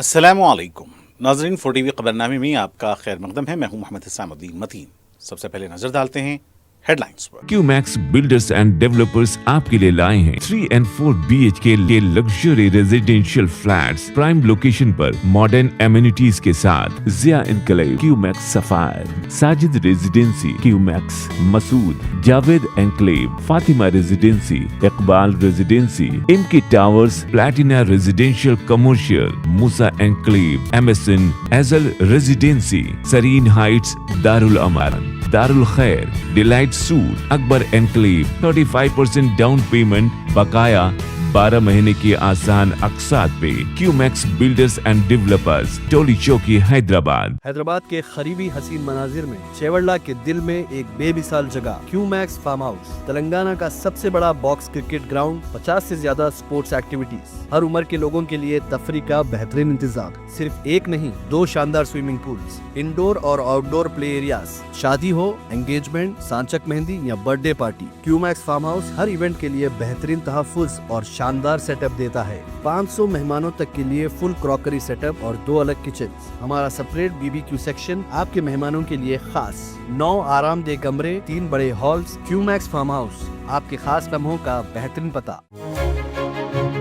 अस्सलामु अलैकुम नाजरीन, 4TV खबरनामे में आपका खैर मकदम है। मैं हूं मोहम्मद हिसामुद्दीन मतीन। सबसे पहले नजर डालते हैं हेडलाइंस पर। क्यूमैक्स बिल्डर्स एंड डेवलपर्स आपके लिए लाए हैं 3 and 4 BHK के luxury residential flats prime location पर मॉडर्न एमिनिटीज के साथ। Zia enclave, Qmax sapphire, Sajid residency, Qmax Masood, Javed enclave, Fatima residency, Iqbal residency, इमकी towers, Platina residential commercial, Musa enclave, MSN एजल residency, Sareen heights, Darul Aman, Darul Khair, delight suite, Akbar enclave, 35% down payment, बकाया 12 महीने की आसान अकसात पे। Qmax builders and developers, Toli Chowki, Hyderabad. Hyderabad के करीबी हसीन मनाजिर में चेवड़ला के दिल में एक बेमिसाल जगह, क्यूमैक्स फार्म हाउस, तेलंगाना का सबसे बड़ा बॉक्स क्रिकेट ग्राउंड, 50 से ज्यादा स्पोर्ट्स एक्टिविटीज, हर उम्र के लोगों के लिए तफरी का बेहतरीन इंतजाम। सिर्फ एक नहीं, 2 शानदार स्विमिंग पूल्स, इंडोर और आउटडोर प्ले एरियाज, शादी हो, एंगेजमेंट, सांचक मेहंदी या birthday party, Qmax farm house हर इवेंट के लिए बेहतरीन तहफ्फुज़ और शानदार सेटअप देता है। 500 मेहमानों तक के लिए फुल क्रॉकरी सेटअप और 2 अलग किचन। हमारा सेपरेट BBQ सेक्शन आपके मेहमानों के लिए खास। 9 आरामदेह कमरे, 3 बड़े हॉल्स। क्यूमैक्स फार्म हाउस, आपके खास लम्हों का बेहतरीन पता।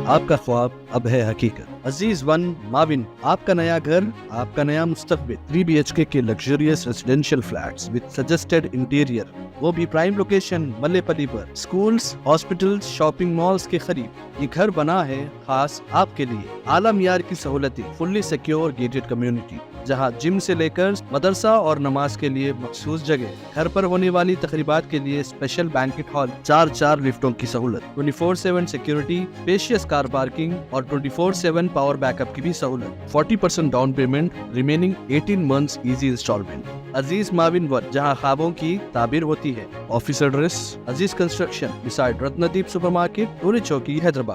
आपका ख्वाब अब है हकीकत। अजीज वन माविन, आपका नया घर, आपका नया मुस्तकबिल। 3 BHK के luxurious residential flats with suggested interior, वो भी प्राइम लोकेशन मल्लेपल्ली पर। स्कूल्स, हॉस्पिटल्स, शॉपिंग मॉल्स के करीब ये घर बना है खास आपके लिए। आला मियार की सहूलतें, फुल्ली सिक्योर गेटेड कम्युनिटी, जहां जिम से लेकर मदरसा और नमाज के लिए मखसूस जगह। घर पर होने वाली तकरीबात के लिए स्पेशल बैंकेट हॉल, 4 लिफ्टों की सहूलत, 24/7 सिक्योरिटी, स्पेशियस कार पार्किंग और 24/7 पावर बैकअप की भी सहूलत। 40% down payment, remaining 18 months easy installment. Aziz माविन वन, जहां ख्वाबों की ताबीर होती है। Office address Aziz construction beside Ratnadeep supermarket, Toli Chowki, Hyderabad.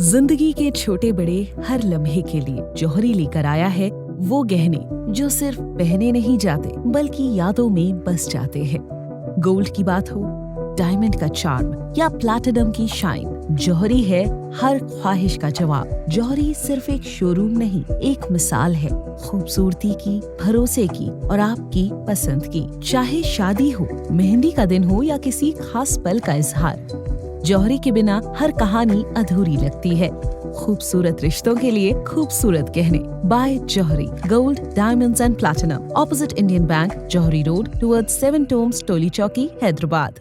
जिंदगी के छोटे बड़े हर लम्हे के लिए जौहरी लेकर आया है वो गहने जो सिर्फ पहने नहीं जाते बल्कि यादों में बस जाते हैं। गोल्ड की बात हो, डायमंड का चार्म या प्लैटिनम की शाइन, जौहरी है हर ख्वाहिश का जवाब। जौहरी सिर्फ एक शोरूम नहीं, एक मिसाल है खूबसूरती की, भरोसे की और आपकी पसंद की। चाहे शादी हो, मेहंदी का दिन हो या किसी खास पल का इजहार, जौहरी के बिना हर कहानी अधूरी लगती है। खूबसूरत रिश्तों के लिए खूबसूरत गहने by Jauhari, gold, diamonds and platinum, opposite Indian bank, Jauhari road, towards 7 tombs, Toli Chowki, Hyderabad.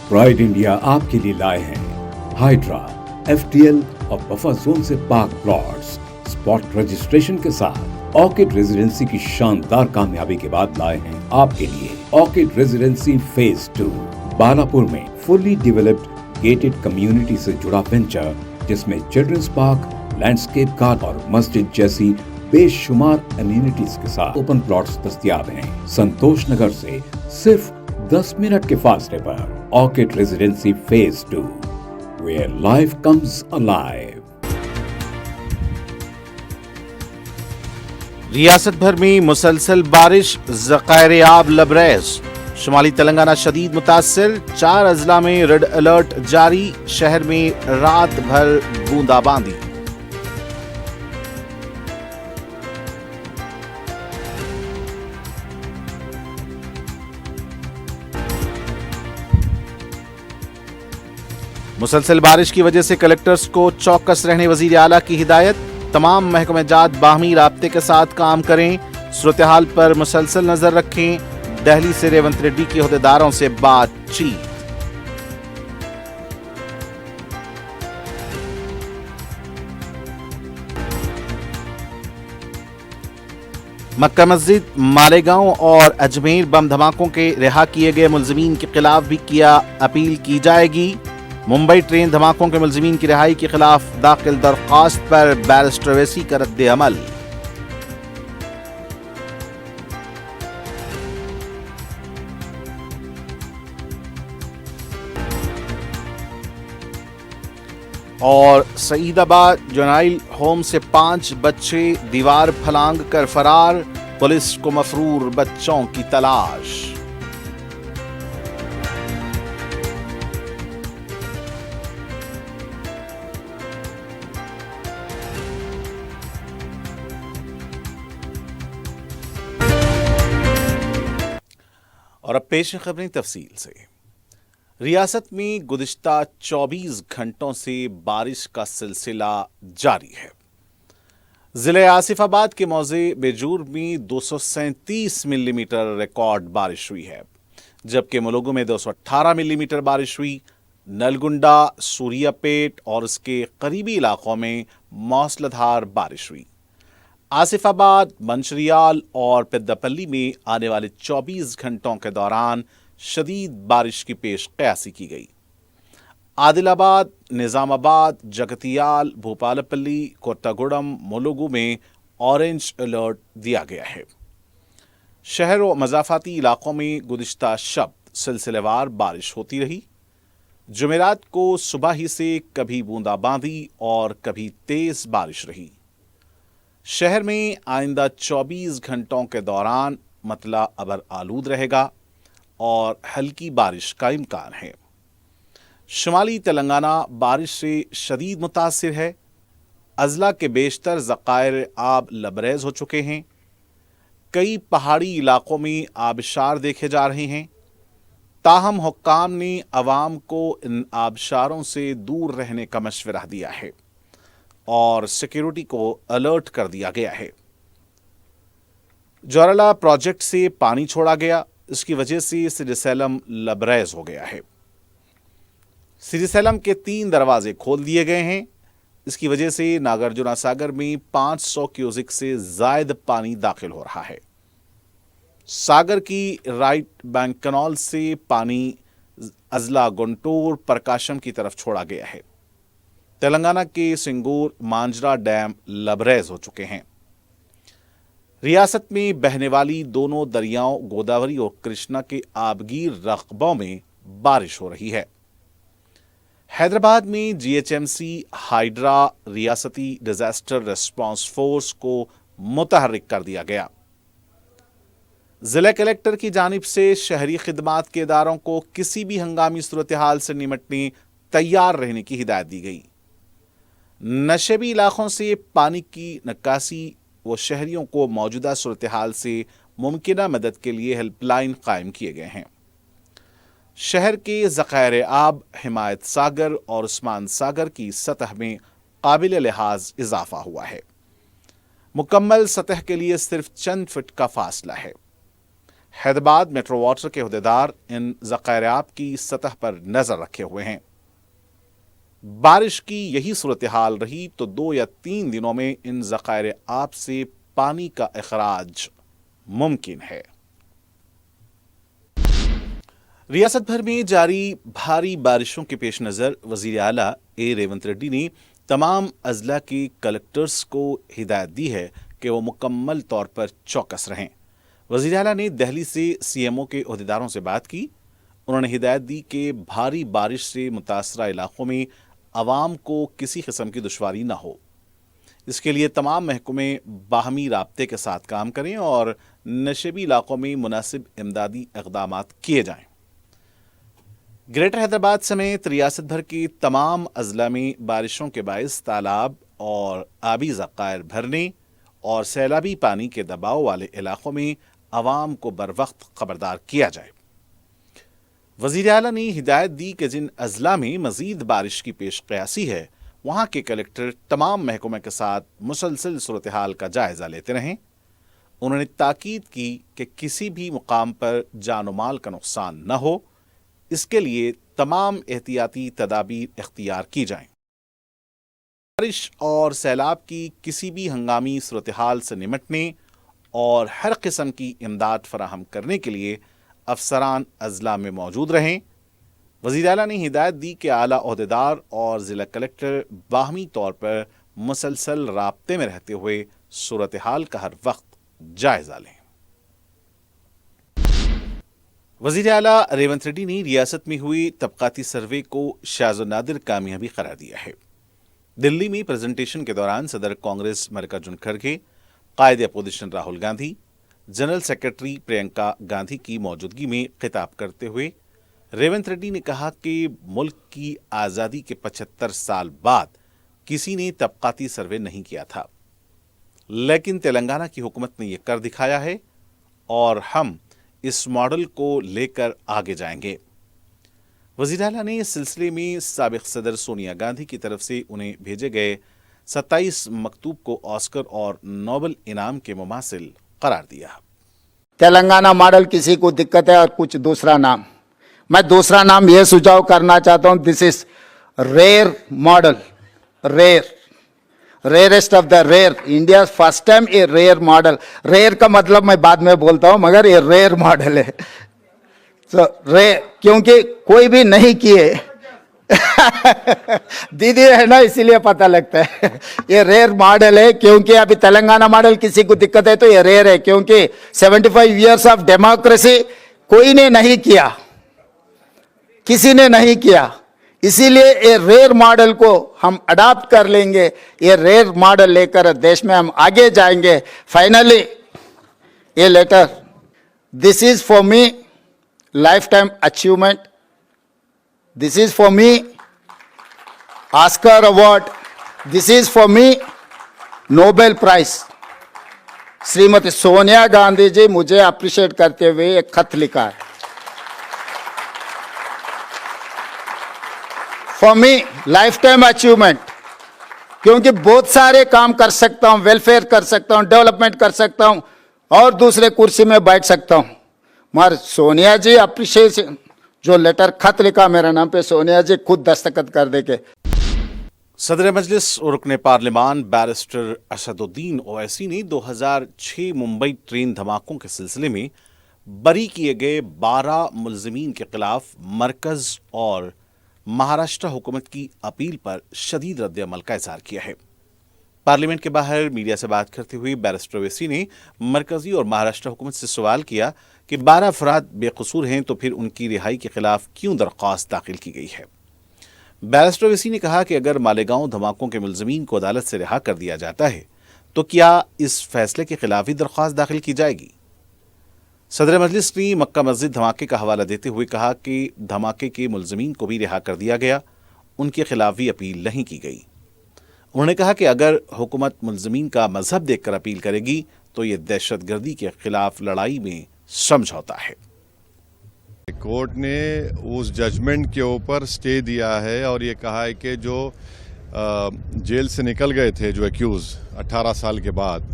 Pride India आपके लिए लाए हैं हाइड्रा, FTL और बफर जोन से पाक प्लॉट्स स्पॉट रजिस्ट्रेशन के साथ। ऑर्किड रेजिडेंसी की शानदार कामयाबी के बाद लाए हैं आपके लिए ऑर्किड रेजिडेंसी फेज 2 बालापुर में। फुल्ली डेवलप्ड गेटेड कम्युनिटी से जुड़ा वेंचर, जिसमें चिल्ड्रंस पार्क, लैंडस्केप गार्डन और मस्जिद जैसी बेशुमार एम्यूनिटीज के साथ ओपन प्लॉट्स दस्तयाब हैं। संतोष नगर से सिर्फ 10 मिनट के फासले पर orchid residency phase 2, where life comes alive। रियासत भर में मुसलसल बारिश, ज़खायर आब लबरेज। शुमाली तेलंगाना शदीद मुतासिर, 4 अजला में रेड अलर्ट जारी। शहर में रात भर बूंदाबांदी। मुसलसल बारिश की वजह से कलेक्टर्स को चौकस रहने वजीर आला की हिदायत। तमाम महकमे जात बाहमी राब्ते के साथ काम करें, सूरत हाल पर मुसलसल नजर रखें। दिल्ली से रेवंत रेड्डी के ओहदेदारों से बातचीत। मक्का मस्जिद, मालेगांव और अजमेर बम धमाकों के रिहा किए गए मुलजिमीन के खिलाफ भी किया अपील की जाएगी। मुंबई ट्रेन धमाकों के मुलजिमीन की रिहाई के खिलाफ दाखिल दरख्वास्त पर बैरिस्टर ओवैसी का रद्द अमल। और सईदाबाद जुनाइल होम से 5 बच्चे दीवार फलांग कर फरार। पुलिस को मफरूर बच्चों की तलाश। और अब पेश हैं खबरें तफसील से। रियासत में गुज़िश्ता 24 घंटों से बारिश का सिलसिला जारी है। ज़िले आसिफाबाद के मौज़े बेजूर में 237 मिलीमीटर रिकॉर्ड बारिश हुई है, जबकि मुलुगु में 218 मिलीमीटर बारिश हुई। नलगुंडा, सूरियापेट और इसके करीबी इलाकों में मौसलाधार बारिश हुई। आसिफाबाद, मंचरियाल और पेद्दापल्ली में आने वाले 24 घंटों के दौरान शदीद बारिश की पेश क़यासी की गई। आदिलाबाद, निज़ामाबाद, जगतियाल, भूपालपल्ली, कोट्टागुडम, मुलुगु में ऑरेंज अलर्ट दिया गया है। शहर और मज़ाफ़ाती इलाकों में गुज़िश्ता शब सिलसिलेवार बारिश होती रही। जुमेरात को सुबह ही से कभी बूंदाबांदी और कभी तेज बारिश रही। शहर में आइंदा 24 घंटों के दौरान मतला अबर आलूद रहेगा और हल्की बारिश का इम्कान है। शुमाली तेलंगाना बारिश से शदीद मुतासिर है। अजला के बेशतर ज़खायर आब लबरेज हो चुके हैं। कई पहाड़ी इलाकों में आबशार देखे जा रहे हैं। ताहम हुक्काम ने अवाम को इन आबशारों से दूर रहने का मशवरा दिया है और सिक्योरिटी को अलर्ट कर दिया गया है। जोरला प्रोजेक्ट से पानी छोड़ा गया, इसकी वजह से सिरिसेलम लबरेज हो गया है। सिरिसेलम के 3 दरवाजे खोल दिए गए हैं। इसकी वजह से नागार्जुना सागर में 500 क्यूसिक से जायद पानी दाखिल हो रहा है। सागर की राइट बैंक कनाल से पानी अजला, गुंटूर, प्रकाशम की तरफ छोड़ा गया है। तेलंगाना के सिंगूर, मांजरा डैम लबरेज हो चुके हैं। रियासत में बहने वाली दोनों दरियाओं गोदावरी और कृष्णा के आबगीर रकबों में बारिश हो रही है। हैदराबाद में जीएचएमसी, हाइड्रा, रियासती डिजास्टर रिस्पांस फोर्स को मुतहर्रिक कर दिया गया। जिला कलेक्टर की जानिब से शहरी खिदमात के इदारों को किसी भी हंगामी सूरत हाल से निमटने तैयार रहने की हिदायत दी गई। नशेबी इलाकों से पानी की निकासी व शहरियों को मौजूदा सूरत हाल से मुमकिना मदद के लिए हेल्पलाइन कायम किए गए हैं। शहर के ज़खायर आब, हिमायत सागर और उस्मान सागर की सतह में काबिल लिहाज इजाफा हुआ है। मुकम्मल सतह के लिए सिर्फ चंद फुट का फासला है। हैदराबाद मेट्रो वाटर के अहदेदार इन ज़खायर आब की सतह पर नजर रखे हुए हैं। बारिश की यही सूरत हाल रही तो 2 या 3 दिनों में इन ज़खायर आब से पानी का इखराज मुमकिन है। रियासत भर में जारी भारी बारिशों के पेश नज़र वज़ीर आला ए रेवंत रेड्डी ने तमाम अजला के कलेक्टर्स को हिदायत दी है कि वो मुकम्मल तौर पर चौकस रहें। वज़ीर आला ने दिल्ली से सीएमओ के अहदेदारों से बात की। उन्होंने हिदायत दी कि भारी बारिश से मुतासरा इलाकों में आवाम को किसी किस्म की दुश्वारी न हो। इसके लिए तमाम महकमे बाहमी राब्ते के साथ काम करें और नशेबी इलाकों में मुनासिब इमदादी इक़दामात किए जाएं। ग्रेटर हैदराबाद समेत रियासत भर के तमाम अजला में बारिशों के बायस तालाब और आबी ज़खायर भरने और सैलाबी पानी के दबाव वाले इलाकों में आवाम को बर वक्त खबरदार किया जाए। वज़ीर आला ने हिदायत दी कि जिन अजला में मज़ीद बारिश की पेश क़यासी है वहाँ के कलेक्टर तमाम महकमे के साथ मुसलसल सूरत हाल का जायज़ा लेते रहें। उन्होंने ताकीद की कि किसी भी मुकाम पर जान और माल का नुकसान न हो, इसके लिए तमाम एहतियाती तदाबीर इख्तियार की जाएं। बारिश और सैलाब की किसी भी हंगामी सूरत हाल से निमटने और हर किस्म की इमदाद फराहम करने के लिए अफसरान अजला में मौजूद रहें। वज़ीर आला ने हिदायत दी कि आला ओहदेदार और ज़िला कलेक्टर बाहमी तौर पर मुसलसल राब्ते में रहते हुए सूरत हाल का हर वक्त जायज़ा लें। वज़ीर आला रेवंत रेड्डी ने रियासत में हुई तबकाती सर्वे को शाज़ व नादिर कामयाबी करार दिया है। दिल्ली में प्रेजेंटेशन के दौरान सदर कांग्रेस मल्लिकार्जुन खड़गे, कायद opposition Rahul Gandhi, general secretary Priyanka Gandhi की मौजूदगी में खिताब करते हुए रेवंत रेड्डी ने कहा कि मुल्क की आज़ादी के 75 साल बाद किसी ने तबकाती सर्वे नहीं किया था, लेकिन तेलंगाना की हुकूमत ने यह कर दिखाया है और हम इस मॉडल को लेकर आगे जाएंगे। वज़ीर आला ने इस सिलसिले में साबिक सदर सोनिया गांधी की तरफ से उन्हें भेजे गए 27 मकतूब को ऑस्कर और नोबेल इनाम के मुमासिल करार दिया। तेलंगाना मॉडल किसी को दिक्कत है और कुछ दूसरा नाम, मैं दूसरा नाम यह सुझाव करना चाहता हूं, this is rare model, rarest of the rare, India first time a rare model. Rare का मतलब मैं बाद में बोलता हूं, मगर ये रेयर मॉडल है। तो रेयर क्योंकि कोई भी नहीं किए दीदी है ना, इसीलिए पता लगता है। ये रेयर मॉडल है क्योंकि अभी तेलंगाना मॉडल किसी को दिक्कत है तो ये रेयर है, क्योंकि 75 इयर्स ऑफ डेमोक्रेसी कोई ने नहीं किया, किसी ने नहीं किया, इसीलिए ये रेयर मॉडल को हम अडॉप्ट कर लेंगे। ये रेयर मॉडल लेकर देश में हम आगे जाएंगे। फाइनली ये letter, this is for me lifetime achievement, this is for me Oscar award, this is for me Nobel prize. Shrimati Sonia Gandhi ji मुझे अप्रिशिएट करते हुए एक खत लिखा है। For me lifetime achievement, क्योंकि बहुत सारे काम कर सकता हूं, वेलफेयर कर सकता हूं, डेवलपमेंट कर सकता हूं और दूसरे कुर्सी में बैठ सकता हूं, मगर सोनिया जी अप्रिशिएशन जो लेटर खत लिखा मेरे नाम पे, सोनिया जी खुद दस्तखत कर देके। सदर मजलिस और रुकने पार्लिमान बैरिस्टर असदुद्दीन ओवैसी ने 2006 मुंबई ट्रेन धमाकों के सिलसिले में बरी किए गए 12 मुलजिमीन के खिलाफ मरकज और महाराष्ट्र हुकूमत की अपील पर शदीद रद्द-ए-अमल का इजहार किया है। पार्लियामेंट के बाहर मीडिया से बात करते हुए बैरिस्टर ओवैसी ने मरकजी और महाराष्ट्र हुकूमत से सवाल किया कि 12 अफराद बेकसूर हैं तो फिर उनकी रिहाई के खिलाफ क्यों दरख्वास्त दाखिल की गई है। बैरिस्टर ओवैसी ने कहा कि अगर मालेगांव धमाकों के मुलजिमीन को अदालत से रिहा कर दिया जाता है तो क्या इस फैसले के खिलाफ ही दरख्वास्त दाखिल की जाएगी। सदर मजलिस ने मक्का मस्जिद धमाके का हवाला देते हुए कहा कि धमाके के मुलजिमीन को भी रिहा कर दिया गया, उनके खिलाफ भी अपील नहीं की गई। उन्होंने कहा कि अगर हुकूमत मुलजिमीन का मजहब देखकर अपील करेगी तो ये दहशतगर्दी के खिलाफ लड़ाई में समझौता है। कोर्ट ने उस जजमेंट के ऊपर स्टे दिया है और ये कहा है कि जो जेल से निकल गए थे जो एक्यूज 18 साल के बाद,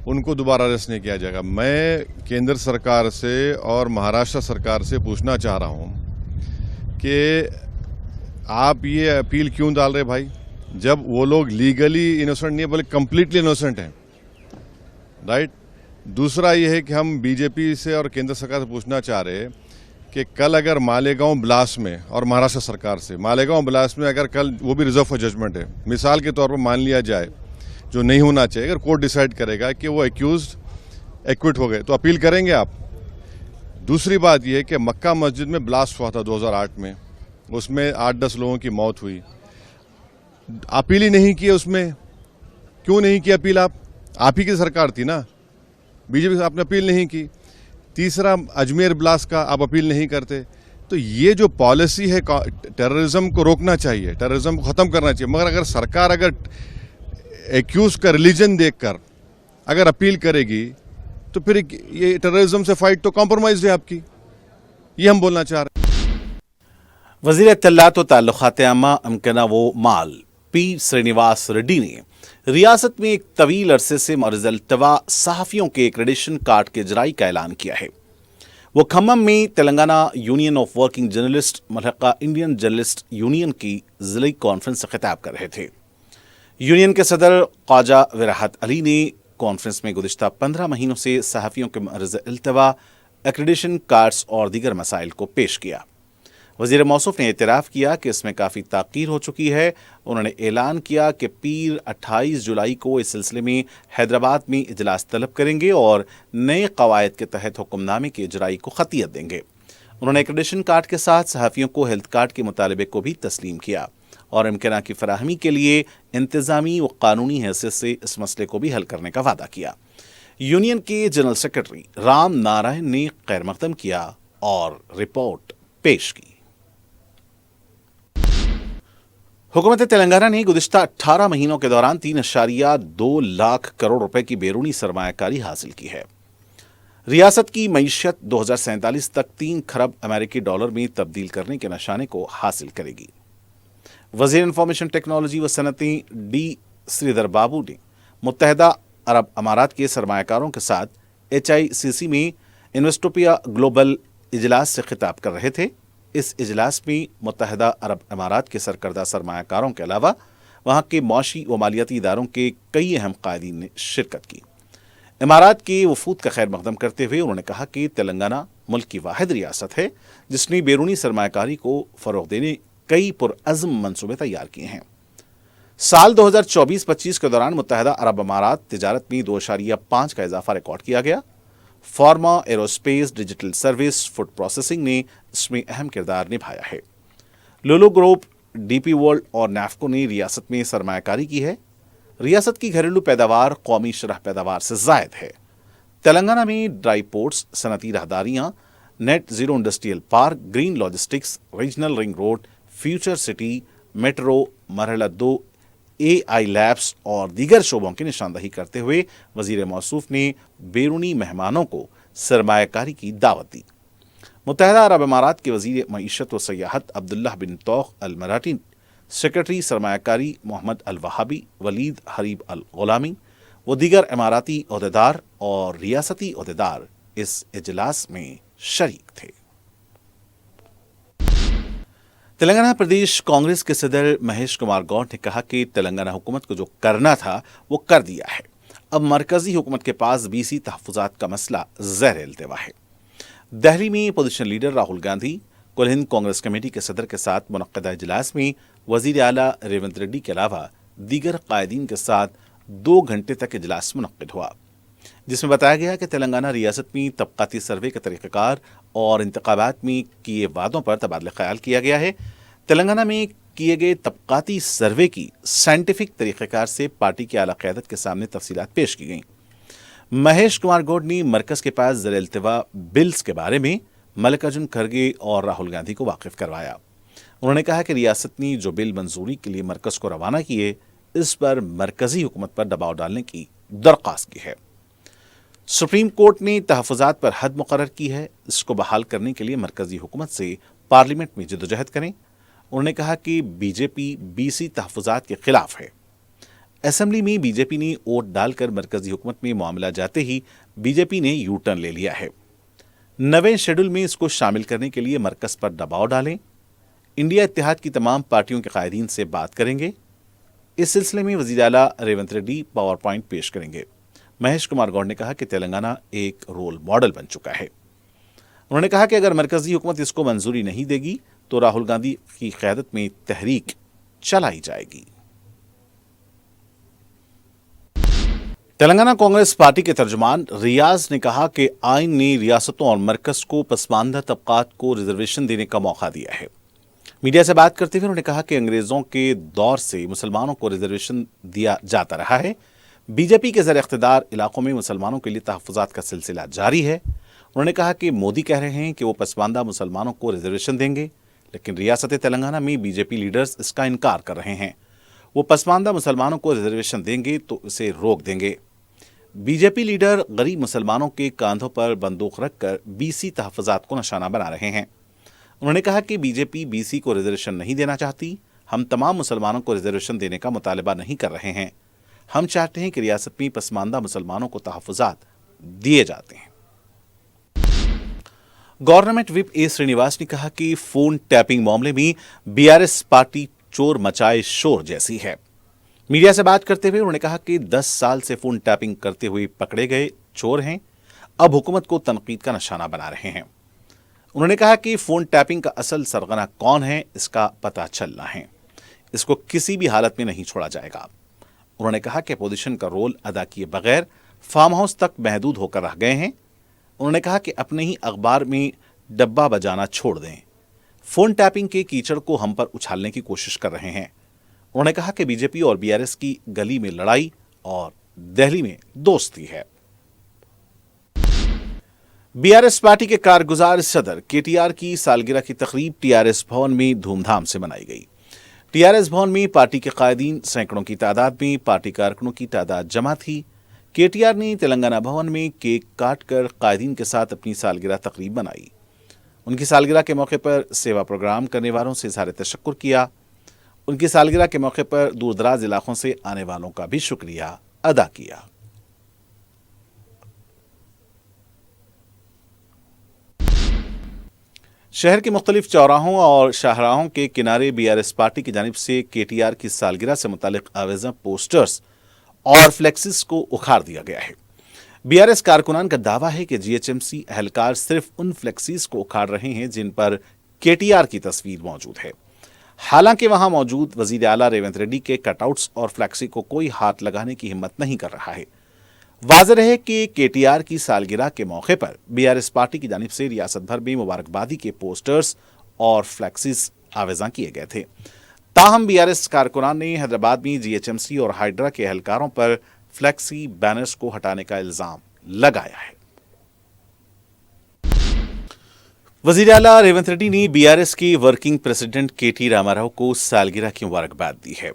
उनको दोबारा अरेस्ट नहीं किया जाएगा। मैं केंद्र सरकार से और महाराष्ट्र सरकार से पूछना चाह रहा हूं कि आप ये अपील क्यों डाल रहे भाई, जब वो लोग लीगली इनोसेंट नहीं है बल्कि कंप्लीटली इनोसेंट हैं, राइट। दूसरा ये है कि हम बीजेपी से और केंद्र सरकार से पूछना चाह रहे हैं कि कल अगर मालेगांव ब्लास्ट में और महाराष्ट्र सरकार से मालेगांव ब्लास्ट में अगर कल वो भी रिजर्व फॉर जजमेंट है, मिसाल के तौर पर मान लिया जाए जो नहीं होना चाहिए, अगर कोर्ट डिसाइड करेगा कि वो एक्यूज्ड एक्विट हो गए तो अपील करेंगे आप। दूसरी बात यह है कि मक्का मस्जिद में ब्लास्ट हुआ था 2008 में, उसमें 8-10 लोगों की मौत हुई, अपील ही नहीं की उसमें। क्यों नहीं की अपील? आप ही की सरकार थी ना, बीजेपी से आपने अपील नहीं की। तीसरा, अजमेर ब्लास्ट का आप अपील नहीं करते। तो ये जो पॉलिसी है, टेररिज्म को रोकना चाहिए, टेररिज्म को ख़त्म करना चाहिए, मगर अगर सरकार अगर एक्यूज का रिलीजन देखकर अगर अपील करेगी तो फिर ये टेररिज्म से फाइट तो कॉम्प्रोमाइज है आपकी, ये हम बोलना चाह रहे हैं। वज़ीर इत्तलात व ताल्लुकात आमा अमकना वो माल पी श्रीनिवास रेड्डी ने रियासत में एक तवील अरसे से मौरज़ अल्तवा सहाफ़ियों के एक्रेडिशन कार्ड के इजराई का ऐलान किया है। वो खम्मम में Telangana union of working journalist मलहका इंडियन जर्नलिस्ट यूनियन की ज़िली कॉन्फ्रेंस से खिताब कर रहे थे। यूनियन के सदर ख्वाजा विराहत अली ने कॉन्फ्रेंस में गुज़िश्ता 15 महीनों से सहाफ़ियों के मौरज़ अल्तवा एक्रेडिशन कार्ड्स और दीगर मसाइल को पेश किया। वज़ीर मौसूफ ने एतराफ़ किया कि इसमें काफ़ी ताक़ीर हो चुकी है। उन्होंने ऐलान किया कि पीर 28 जुलाई को इस सिलसिले में हैदराबाद में इजलास तलब करेंगे और नए क़वायद के तहत हुक्मनामे की इजराई को ख़तियत देंगे। उन्होंने एक्रेडिशन कार्ड के साथ सहाफ़ियों को हेल्थ कार्ड के मुतालबे को भी तस्लीम किया और इम्कान की फराहमी के लिए इंतज़ामी व कानूनी हैसियत से इस मसले को भी हल करने का वादा किया। यूनियन के जनरल सेक्रेटरी राम नारायण ने खैर मक़दम किया और रिपोर्ट पेश की। हुकूमत तेलंगाना ने गुज़िश्ता 18 महीनों के दौरान 3.2 लाख करोड़ रुपए की बैरूनी सरमायाकारी हासिल की है। रियासत की मईशत 2047 तक 3 खरब अमेरिकी डॉलर में तब्दील करने के निशाने को हासिल करेगी। वजीर इंफॉर्मेशन टेक्नोलॉजी व सनती डी श्रीधर बाबू ने मुत्तहदा अरब अमारात के सरमायाकारों के साथ HICC में इन्वेस्टोपिया ग्लोबल इजलास से खिताब कर रहे थे। इस इजलास में मुत्तहदा अरब अमारात के सरकर्दा सरमायाकारों के अलावा वहां के मौशी व मालियाती इदारों के कई अहम कायदीन ने शिरकत की। इमारात के वफूद का खैर मकदम करते हुए उन्होंने कहा कि तेलंगाना मुल्क की वाहिद रियासत है जिसने बैरूनी सरमायाकारी को फरोग देने कई पुरअज़्म मंसूबे तैयार किए हैं। साल 2024-25 के दौरान मुत्तहदा अरब अमारात तिजारत में 2.5 का इजाफा रिकॉर्ड किया गया। Pharma, aerospace, digital service, food processing ने इसमें अहम किरदार निभाया है। लुलु ग्रुप, DP वर्ल्ड और NAFCO ने रियासत में सरमायाकारी की है। रियासत की घरेलू पैदावार कौमी शरह पैदावार से जायद है। तेलंगाना में ड्राई पोर्ट्स, सनती राहदारियां, net zero industrial park, green logistics, regional ring road, future city, metro, मरहला 2, AI लैब्स और दीगर शोबों की निशानदही करते हुए वजीर मौसूफ ने बैरूनी मेहमानों को सरमायाकारी की दावत दी। मुत्तहदा अरब अमारात के वजीर मईशत व सयाहत अब्दुल्लाह बिन तौख अल मराठी, सेक्रेटरी सरमायाकारी मोहम्मद अल वहाबी, वलीद हरीब अल गुलामी व दीगर इमाराती ओहदेदार और रियासती ओहदेदार इस इजलास में शरीक थे। तेलंगाना प्रदेश कांग्रेस के सदर महेश कुमार गौड़ ने कहा कि तेलंगाना हुकूमत को जो करना था वो कर दिया है। अब मरकजी हुकूमत के पास BC तहफ़्फ़ुज़ात का मसला ज़ेर इल्तिवा है। दिल्ली में अपोजिशन लीडर राहुल गांधी कुल हिंद कांग्रेस कमेटी के सदर के साथ मुनक़्क़दा इजलास में वज़ीर आला रेवंत रेड्डी के अलावा दीगर कायदीन के साथ 2 घंटे तक इजलास मुनक़्क़िद हुआ, जिसमें बताया गया कि तेलंगाना रियासत में तबक़ाती सर्वे के तरीक़ाकार और इंतख़ाबात में किए वादों पर तबादला ख़याल किया गया है। तेलंगाना में किए गए तबक़ाती सर्वे की साइंटिफिक तरीक़ाकार से पार्टी की आला क़यादत के सामने तफसीलात पेश की गईं। महेश कुमार गौड़ ने मरकज़ के पास ज़र इल्तिवा बिल्स के बारे में मल्लिकार्जुन खड़गे और राहुल गांधी को वाकिफ़ करवाया। उन्होंने कहा कि रियासत ने जो बिल मंजूरी के लिए मरकज़ को रवाना किए, इस पर मरकज़ी हुकूमत पर दबाव डालने की दरख्वास्त की है। सुप्रीम कोर्ट ने तहफ़्फ़ुज़ात पर हद मुकर्रर की है, इसको बहाल करने के लिए मरकज़ी हुकूमत से पार्लियामेंट में जद्दोजहद करें। उन्होंने कहा कि बीजेपी BC तहफ़्फ़ुज़ात के खिलाफ है। असेंबली में बीजेपी ने वोट डालकर मरकज़ी हुकूमत में मामला जाते ही बीजेपी ने यू टर्न ले लिया है। नवे शेड्यूल में इसको शामिल करने के लिए मरकज़ पर दबाव डालें। इंडिया इत्तेहाद की तमाम पार्टियों के कायदीन से बात करेंगे। इस सिलसिले में वज़ीर आला रेवंत रेड्डी पावर पॉइंट पेश करेंगे। महेश कुमार गौड़ ने कहा कि तेलंगाना एक रोल मॉडल बन चुका है। उन्होंने कहा कि अगर मरकज़ी हुकूमत इसको मंजूरी नहीं देगी तो राहुल गांधी की क़यादत में तहरीक चलाई जाएगी। तेलंगाना कांग्रेस पार्टी के तर्जुमान रियाज ने कहा कि आइन ने रियासतों और मरकज को पसमानदा तबकात को रिजर्वेशन देने का मौका दिया है। मीडिया से बात करते हुए उन्होंने कहा कि अंग्रेजों के दौर से मुसलमानों को रिजर्वेशन दिया जाता रहा है। बीजेपी के ज़र इख्तिदार इलाकों में मुसलमानों के लिए तहफ़्फ़ुज़ात का सिलसिला जारी है। उन्होंने कहा कि मोदी कह रहे हैं कि वो पसमानदा मुसलमानों को रिजर्वेशन देंगे, लेकिन रियासत तेलंगाना में बीजेपी लीडर्स इसका इनकार कर रहे हैं। वो पसमानदा मुसलमानों को रिजर्वेशन देंगे तो इसे रोक देंगे। बीजेपी लीडर गरीब मुसलमानों के कांधों पर बंदूक रखकर BC तहफ़्फ़ुज़ात को निशाना बना रहे हैं। उन्होंने कहा कि बीजेपी BC को रिजर्वेशन नहीं देना चाहती। हम तमाम मुसलमानों को रिजर्वेशन देने का मुतालबा नहीं कर रहे हैं। हम चाहते हैं कि रियासत में पसमानदा मुसलमानों को तहफ़्फ़ुज़ात दिए जाते हैं। गवर्नमेंट विप A श्रीनिवास ने कहा कि फोन टैपिंग मामले में BRS पार्टी चोर मचाए शोर जैसी है। मीडिया से बात करते हुए उन्होंने कहा कि 10 साल से फोन टैपिंग करते हुए पकड़े गए चोर हैं, अब हुकूमत को तनकीद का निशाना बना रहे हैं। उन्होंने कहा कि फोन टैपिंग का असल सरगना कौन है, इसका पता चलना है। इसको किसी भी हालत में नहीं छोड़ा जाएगा। उन्होंने कहा कि अपोजिशन का रोल अदा किए बगैर फार्म हाउस तक महदूद होकर रह गए हैं। उन्होंने कहा कि अपने ही अखबार में डब्बा बजाना छोड़ दें। फोन टैपिंग के कीचड़ को हम पर उछालने की कोशिश कर रहे हैं। उन्होंने कहा कि बीजेपी और BRS की गली में लड़ाई और दिल्ली में दोस्ती है। BRS पार्टी के कारगुजार सदर KTR की सालगिरह की तकरीब TRS भवन में धूमधाम से मनाई गई। TRS भवन में पार्टी के कायदीन सैकड़ों की तादाद में, पार्टी कारकुनों की तादाद जमा थी। KTR ने तेलंगाना भवन में केक काटकर कायदीन के साथ अपनी सालगिरह तकरीब मनाई। उनकी सालगिरह के मौके पर सेवा प्रोग्राम करने वालों से इज़हार तशक्कुर किया। उनकी सालगिरह के मौके पर दूरदराज इलाकों से आने वालों का भी शुक्रिया अदा किया। शहर के मुख्तलिफ चौराहों और शाहराहों के किनारे BRS पार्टी की जानिब से KTR की सालगिरह से मुतालिक आवेज़ा पोस्टर्स और फ्लेक्सिस को उखाड़ दिया गया है। BRS कारकुनान का दावा है कि GHMC एहलकार सिर्फ उन फ्लेक्सिस को उखाड़ रहे हैं जिन पर KTR की तस्वीर मौजूद है। हालांकि वहां मौजूद वजीर आला रेवंत रेड्डी के कटआउट्स और फ्लेक्सी को कोई हाथ लगाने की हिम्मत नहीं कर रहा है। वाज़ेह रहे कि KTR की सालगिरह के मौके पर BRS पार्टी की जानिब से रियासत भर में मुबारकबादी के पोस्टर्स और फ्लेक्सिस आवेज़ा किए गए थे। ताहम BRS कारकुनान ने हैदराबाद में GHMC और हाइड्रा के एहलकारों पर फ्लेक्सी बैनर्स को हटाने का इल्जाम लगाया है। वजीर आला रेवंत रेड्डी ने BRS के वर्किंग प्रेसिडेंट KT रामाराव को सालगिरह की मुबारकबाद दी है।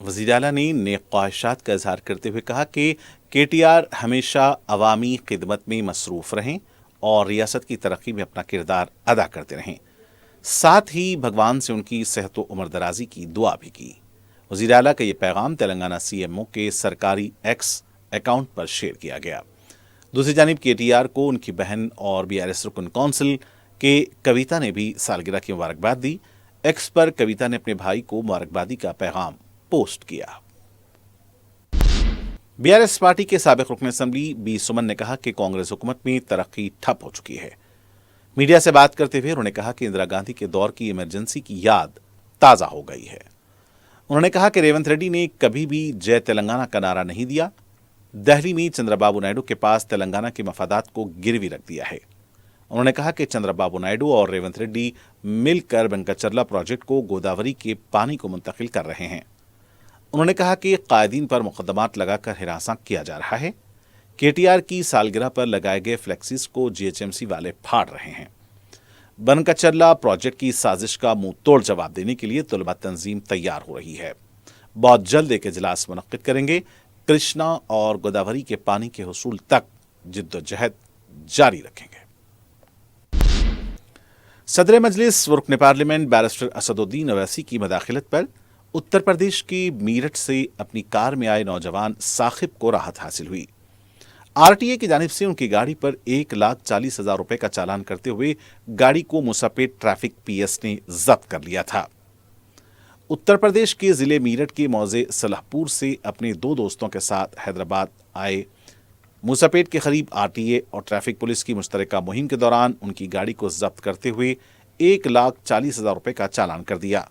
वजीर आला ने नेक ख्वाहिशात का इजहार करते हुए कहा कि KTR हमेशा अवामी खिदमत में मसरूफ़ रहें और रियासत की तरक्की में अपना किरदार अदा करते रहें। साथ ही भगवान से उनकी सेहत व उम्र दराजी की दुआ भी की। वज़ीर आला का ये पैगाम तेलंगाना CMO के सरकारी X अकाउंट पर शेयर किया गया। दूसरी जानिब KTR को उनकी बहन और BRS रुकन कौंसिल के कविता ने भी सालगिरह की मुबारकबाद दी। X पर कविता ने अपने भाई को मुबारकबादी का पैगाम पोस्ट किया। BRS पार्टी के साबिक रुकन असम्बली B सुमन ने कहा कि कांग्रेस हुकूमत में तरक्की ठप हो चुकी है। मीडिया से बात करते हुए उन्होंने कहा कि इंदिरा गांधी के दौर की इमरजेंसी की याद ताज़ा हो गई है। उन्होंने कहा कि रेवंत रेड्डी ने कभी भी जय तेलंगाना का नारा नहीं दिया। दिल्ली में चंद्रबाबू नायडू के पास तेलंगाना के मफादात को गिरवी रख दिया है। उन्होंने कहा कि चंद्रबाबू नायडू और रेवंत रेड्डी मिलकर बंकाचर्ला प्रोजेक्ट को गोदावरी के पानी को मुंतकिल कर रहे हैं। उन्होंने कहा कि कायदीन पर मुकदमात लगाकर हिरासा किया जा रहा है। KTR की सालगिरह पर लगाए गए फ्लेक्सिस को GHMC वाले फाड़ रहे हैं। बनकाचर्ला प्रोजेक्ट की साजिश का मुंह तोड़ जवाब देने के लिए तलबा तंजीम तैयार हो रही है। बहुत जल्द एक इजलास मुनक्किद करेंगे। कृष्णा और गोदावरी के पानी के हुसूल तक जिद्दोजहद जारी रखेंगे। सदर मजलिस व रुकन पार्लियामेंट बैरिस्टर असदुद्दीन अवैसी की मदाखिलत पर उत्तर प्रदेश के मीरठ से अपनी कार में आए नौजवान साखिब को राहत हासिल हुई। RTA की जानिब से उनकी गाड़ी पर 1,40,000 रुपए का चालान करते हुए गाड़ी को मुसापेट ट्रैफिक PS ने जब्त कर लिया था। उत्तर प्रदेश के जिले मीरठ के मौजे सलाहपुर से अपने 2 दोस्तों के साथ हैदराबाद आए मुसापेट के करीब RTA और ट्रैफिक पुलिस की मुश्तरका मुहिम के दौरान उनकी गाड़ी को जब्त करते हुए 1,40,000 रुपए का चालान कर दिया।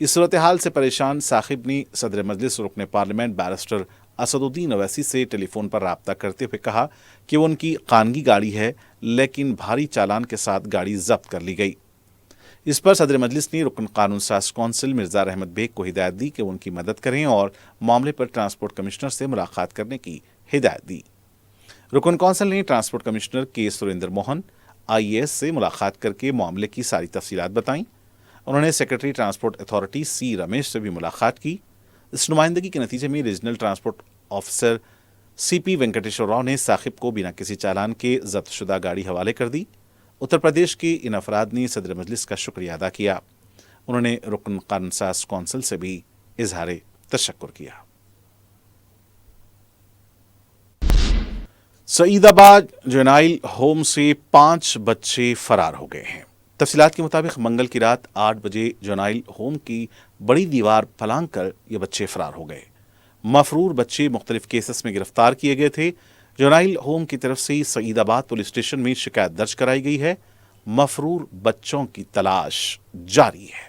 इस सूरत हाल से परेशान साखिब ने सदर मजलिस रुकन पार्लियामेंट बैरिस्टर असदुद्दीन अवैसी से टेलीफोन पर राब्ता करते हुए कहा कि वो उनकी कानगी गाड़ी है, लेकिन भारी चालान के साथ गाड़ी जब्त कर ली गई। इस पर सदर मजलिस ने रुकन कानून साज कौंसिल मिर्जा अहमद बेग को हिदायत दी कि वो उनकी मदद करें और मामले पर ट्रांसपोर्ट कमिश्नर से मुलाकात करने की हिदायत दी। रुकन कौंसिल ने ट्रांसपोर्ट कमिश्नर के सुरेंद्र मोहन IAS से मुलाकात करके मामले की सारी तफसीलात बताईं। उन्होंने secretary transport authority C Ramesh से भी मुलाकात की। इस नुमाइंदगी के नतीजे में regional transport officer CP Venkateswara Rao ने साखिब को बिना किसी चालान के जब्तशुदा गाड़ी हवाले कर दी। उत्तर प्रदेश के इन अफराद ने सदर मजलिस का शुक्रिया अदा किया। उन्होंने रुकन कानून साज कौंसिल से भी इजहार तशक्कुर किया। सईदाबाद जुवेनाइल होम से 5 बच्चे फरार हो गए हैं। तफसीलात के मुताबिक मंगल की रात 8 बजे जुवेनाइल होम की बड़ी दीवार फलांग कर ये बच्चे फरार हो गए। मफरूर बच्चे मुख्तलिफ केसेस में गिरफ्तार किए गए थे। जुवेनाइल होम की तरफ से सईदाबाद पुलिस स्टेशन में शिकायत दर्ज कराई गई है। मफरूर बच्चों की तलाश जारी है।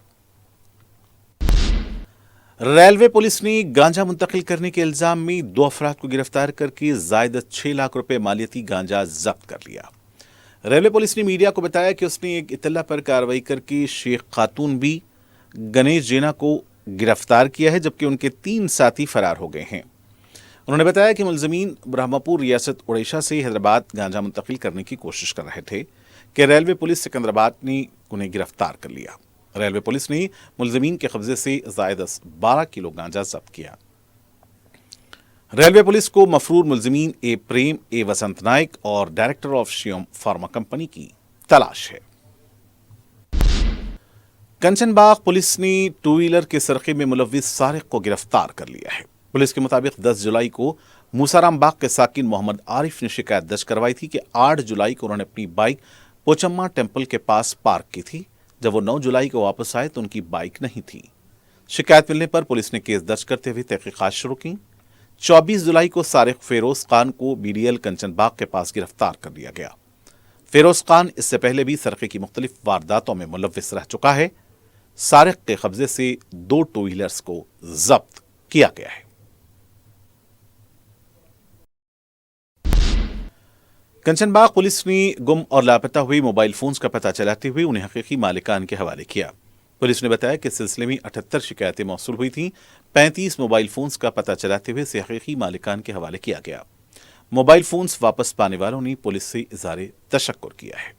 रेलवे पुलिस ने गांजा मुंतकिल करने के इल्जाम में 2 अफराद को गिरफ्तार करके जायद 6 लाख रुपए मालियती गांजा जब्त कर लिया। रेलवे पुलिस ने मीडिया को बताया कि उसने एक इत्तला पर कार्रवाई करके शेख खातून भी गणेश जेना को गिरफ्तार किया है, जबकि उनके 3 साथी फरार हो गए हैं। उन्होंने बताया कि मुलजमीन ब्रह्मपुर रियासत उड़ीसा से हैदराबाद गांजा मुंतकिल करने की कोशिश कर रहे थे कि रेलवे पुलिस सिकंदराबाद ने उन्हें गिरफ्तार कर लिया। रेलवे पुलिस ने मुलजमीन के कब्जे से जायद 12 किलो गांजा जब्त किया। रेलवे पुलिस को मफरूर मुलजिमीन ए प्रेम ए वसंत नाइक और डायरेक्टर ऑफ शियोम फार्मा कंपनी की तलाश है। कंचनबाग पुलिस ने टू व्हीलर के सरके में मुलव्विस सारिक को गिरफ्तार कर लिया है। पुलिस के मुताबिक 10 जुलाई को मूसाराम बाग के साकिन मोहम्मद आरिफ ने शिकायत दर्ज करवाई थी कि 8 जुलाई को उन्होंने अपनी बाइक पोचम्मा टेम्पल के पास पार्क की थी। जब वो 9 जुलाई को वापस आए तो उनकी बाइक नहीं थी। शिकायत मिलने पर पुलिस ने केस दर्ज करते हुए तहकीकात शुरू की। 24 जुलाई को सारिक फेरोज खान को बीडीएल कंचनबाग के पास गिरफ्तार कर लिया गया। फेरोज खान इससे पहले भी सरके की मुख्तलिफ वारदातों में मुलव्विस रह चुका है। सारिक के कब्जे से 2 टू व्हीलर्स को जब्त किया गया है। कंचनबाग पुलिस ने गुम और लापता हुए मोबाइल फोन्स का पता चलाते हुए उन्हें हकीकी मालिकान के हवाले किया। पुलिस ने बताया कि इस सिलसिले में 78 शिकायतें मौसूल हुई थीं। 35 मोबाइल फोन्स का पता चलाते हुए इसे हकीकी मालिकान के हवाले किया गया। मोबाइल फोन्स वापस पाने वालों ने पुलिस से इज़हारे तशक्कुर किया है।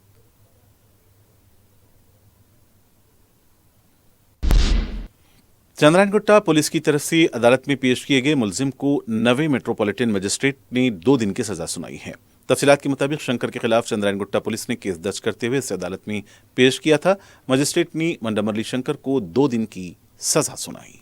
चंद्रायनगुट्टा पुलिस की तरफ से अदालत में पेश किए गए मुलजिम को नवे मेट्रोपॉलिटन मजिस्ट्रेट ने 2 दिन की सजा सुनाई है। तफसीलात के मुताबिक शंकर के खिलाफ चंद्रायनगुट्टा पुलिस ने केस दर्ज करते हुए इसे अदालत में पेश किया था। मजिस्ट्रेट ने मंडामरली शंकर को 2 दिन की सजा सुनाई।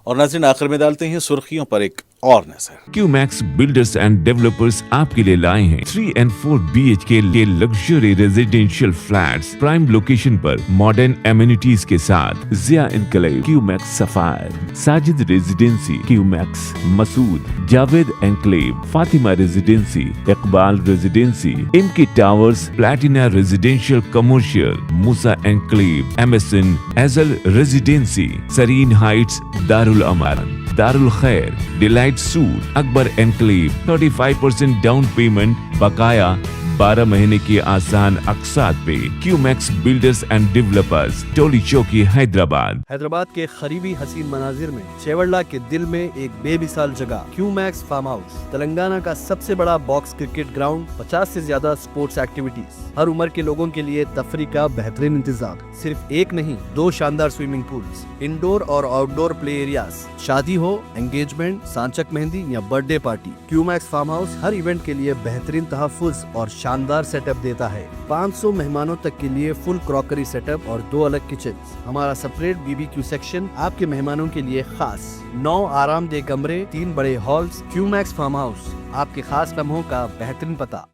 और नाज़रीन, आखिर में डालते हैं सुर्खियों पर एक और नजर। क्यूमैक्स बिल्डर्स एंड डेवलपर्स आपके लिए लाए हैं 3 and 4 BHK के luxury residential flats prime location पर मॉडर्न एमिनिटीज के साथ। Zia enclave, Qmax sapphire, Sajid residency, Qmax Masood, Javed enclave, Fatima residency, Iqbal residency, MK towers, Platina residential commercial, Musa enclave, MSN एजल residency, Sareen heights, Darul Aman, Darul Khair, delight suite, Akbar enclave, 35% down payment, बकाया 12 महीने की आसान अकसात पे। Qmax builders and developers, Toli Chowki, Hyderabad. Hyderabad के करीबी हसीन मनाजिर में चेवड़ला के दिल में एक बेमिसाल जगह क्यूमैक्स फार्म हाउस, तेलंगाना का सबसे बड़ा बॉक्स क्रिकेट ग्राउंड, 50 से ज्यादा स्पोर्ट्स एक्टिविटीज, हर उम्र के लोगों के लिए तफरी का बेहतरीन इंतजाम। सिर्फ एक नहीं, 2 शानदार स्विमिंग पूल्स, इंडोर और आउटडोर प्ले एरियाज, शादी हो, एंगेजमेंट, सांचक मेहंदी या birthday party, Qmax farm house हर इवेंट के लिए बेहतरीन तहफ्फुज़ और शानदार सेटअप देता है। 500 मेहमानों तक के लिए फुल क्रॉकरी सेटअप और 2 अलग किचन। हमारा सेपरेट BBQ सेक्शन आपके मेहमानों के लिए खास। 9 आरामदेह कमरे, 3 बड़े हॉल्स। क्यूमैक्स फार्म हाउस, आपके खास लम्हों का बेहतरीन पता।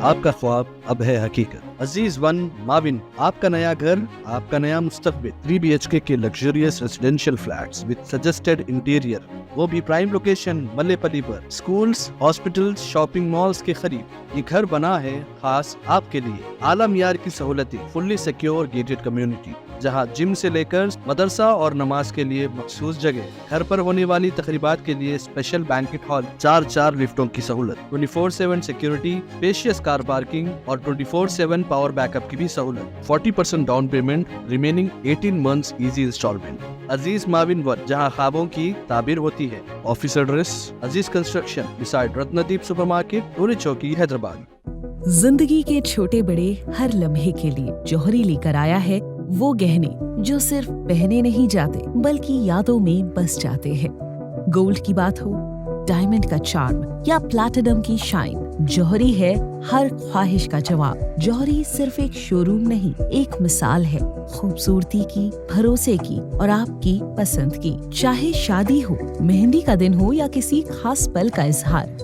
आपका ख्वाब अब है हकीकत। अजीज वन माविन, आपका नया घर, आपका नया मुस्तकबिल। 3 BHK के luxurious residential flats with suggested interior, वो भी प्राइम लोकेशन मल्लेपल्ली पर। स्कूल्स, हॉस्पिटल्स, शॉपिंग मॉल्स के करीब ये घर बना है खास आपके लिए। आला मियार की सहूलतें, फुल्ली सिक्योर गेटेड कम्युनिटी, जहां जिम से लेकर मदरसा और नमाज के लिए मखसूस जगह। घर पर होने वाली तकरीबात के लिए स्पेशल बैंकेट हॉल, 4 लिफ्टों की सहूलत, 24/7 सिक्योरिटी, स्पेशियस कार पार्किंग और 24/7 पावर बैकअप की भी सहूलत। 40% down payment, remaining 18 months easy installment. Aziz माविन वन, जहां ख्वाबों की ताबीर होती है। Office address Aziz construction beside Ratnadeep supermarket, Toli Chowki, Hyderabad. जिंदगी के छोटे बड़े हर लम्हे के लिए जौहरी लेकर आया है वो गहने जो सिर्फ पहने नहीं जाते बल्कि यादों में बस जाते हैं। गोल्ड की बात हो, डायमंड का चार्म या प्लैटिनम की शाइन, जौहरी है हर ख्वाहिश का जवाब। जौहरी सिर्फ एक शोरूम नहीं, एक मिसाल है खूबसूरती की, भरोसे की और आपकी पसंद की। चाहे शादी हो, मेहंदी का दिन हो या किसी खास पल का इजहार,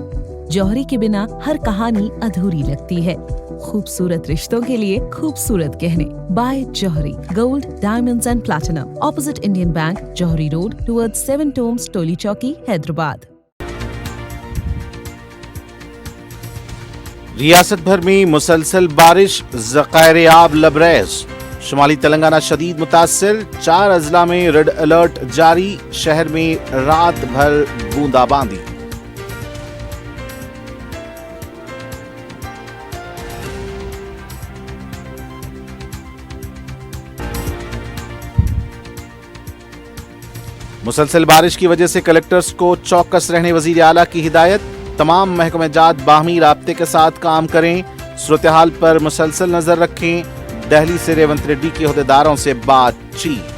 जौहरी के बिना हर कहानी अधूरी लगती है। खूबसूरत रिश्तों के लिए खूबसूरत गहने by Jauhari, gold, diamonds and platinum, opposite Indian bank, Jauhari road, towards 7 tombs, Toli Chowki, Hyderabad. रियासत भर में मुसलसल बारिश, ज़खायर आब लबरेज। शुमाली तेलंगाना शदीद मुतासिर, 4 अजला में रेड अलर्ट जारी। शहर में रात भर बूंदाबांदी। मुसलसल बारिश की वजह से कलेक्टर्स को चौकस रहने वजीर आला की हिदायत। तमाम महकमे जात बाहमी राब्ते के साथ काम करें, सूरत हाल पर मुसलसल नजर रखें। दिल्ली से रेवंत रेड्डी के अहदेदारों से बातचीत।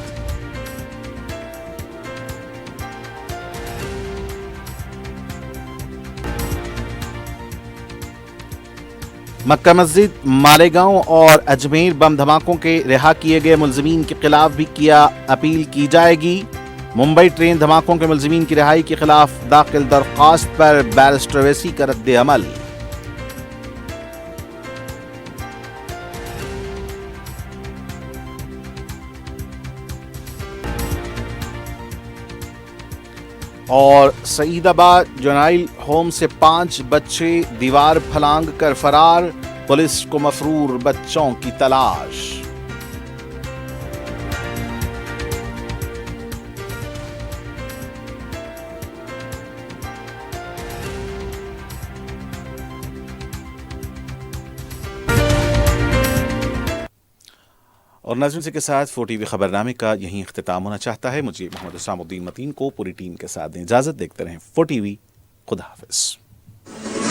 मक्का मस्जिद, मालेगांव और अजमेर बम धमाकों के रिहा किए गए मुलजिमीन के खिलाफ भी किया अपील की जाएगी। मुंबई ट्रेन धमाकों के मुलजिमीन की रिहाई के खिलाफ दाखिल दरख्वास्त पर बैरिस्टर ओवैसी का रद्द अमल। और सईदाबाद जुनाइल होम से 5 बच्चे दीवार फलांग कर फरार, पुलिस को मफरूर बच्चों की तलाश। और नाज़रीन से के साथ 4TV खबरनामे का यहीं इख्तिताम होना चाहता है। मुझे मोहम्मद हुसैनुद्दीन मतीन को पूरी टीम के साथ दें इजाज़त। देखते रहें 4TV। खुदा हाफिज़।